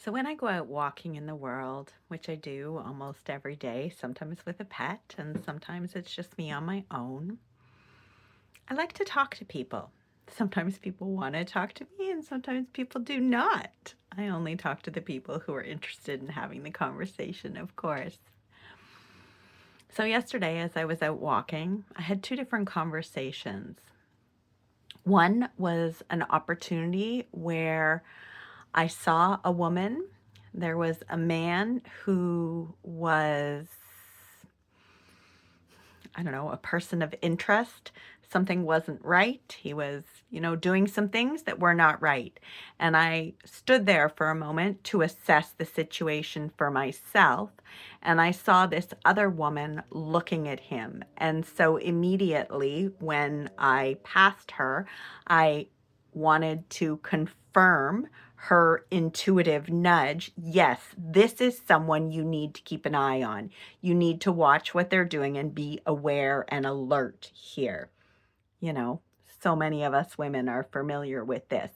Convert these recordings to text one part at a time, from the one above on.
So when I go out walking in the world, which I do almost every day, sometimes with a pet and sometimes it's just me on my own, I like to talk to people. Sometimes people want to talk to me and sometimes people do not. I only talk to the people who are interested in having the conversation, of course. So yesterday, as I was out walking, I had two different conversations. One was an opportunity where I saw a woman. There was a man who was, I don't know, a person of interest. Something wasn't right. He was, doing some things that were not right. And I stood there for a moment to assess the situation for myself. And I saw this other woman looking at him. And so immediately when I passed her, I wanted to confirm her intuitive nudge. Yes, this is someone you need to keep an eye on. You need to watch what they're doing and be aware and alert here. You know, so many of us women are familiar with this.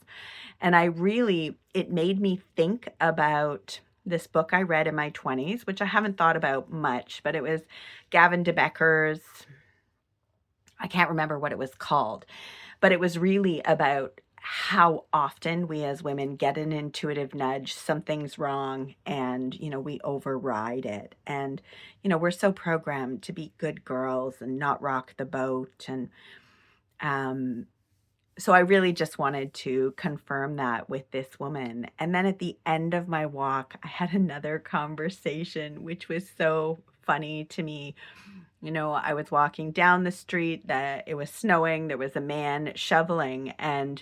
And it made me think about this book I read in my 20s, which I haven't thought about much, but it was Gavin DeBecker's, I can't remember what it was called, but it was really about how often we as women get an intuitive nudge, something's wrong, and, we override it. And, we're so programmed to be good girls and not rock the boat. And um, so I really just wanted to confirm that with this woman. And then at the end of my walk, I had another conversation, which was so funny to me. I was walking down the street, that it was snowing, there was a man shoveling, and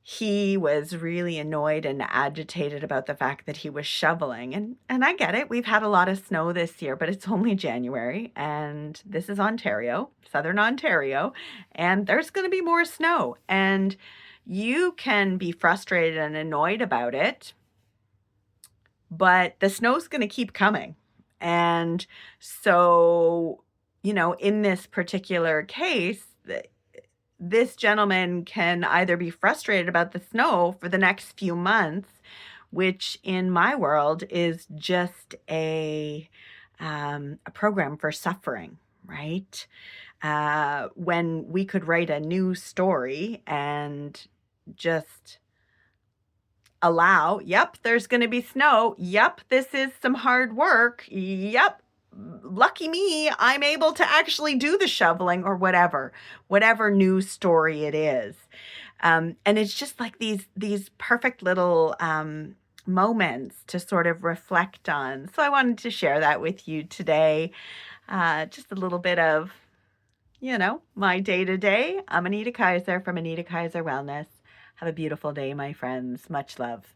he was really annoyed and agitated about the fact that he was shoveling. And I get it. We've had a lot of snow this year, but it's only January and this is Ontario, Southern Ontario, and there's going to be more snow. And you can be frustrated and annoyed about it, but the snow's going to keep coming. And so, in this particular case, this gentleman can either be frustrated about the snow for the next few months, which in my world is just a program for suffering, right? When we could write a new story and just allow, yep, there's going to be snow. Yep, this is some hard work. Yep, lucky me, I'm able to actually do the shoveling or whatever news story it is. And it's just like these perfect little moments to sort of reflect on. So I wanted to share that with you today. Just a little bit of, my day to day. I'm Anita Kaiser from Anita Kaiser Wellness. Have a beautiful day, my friends. Much love.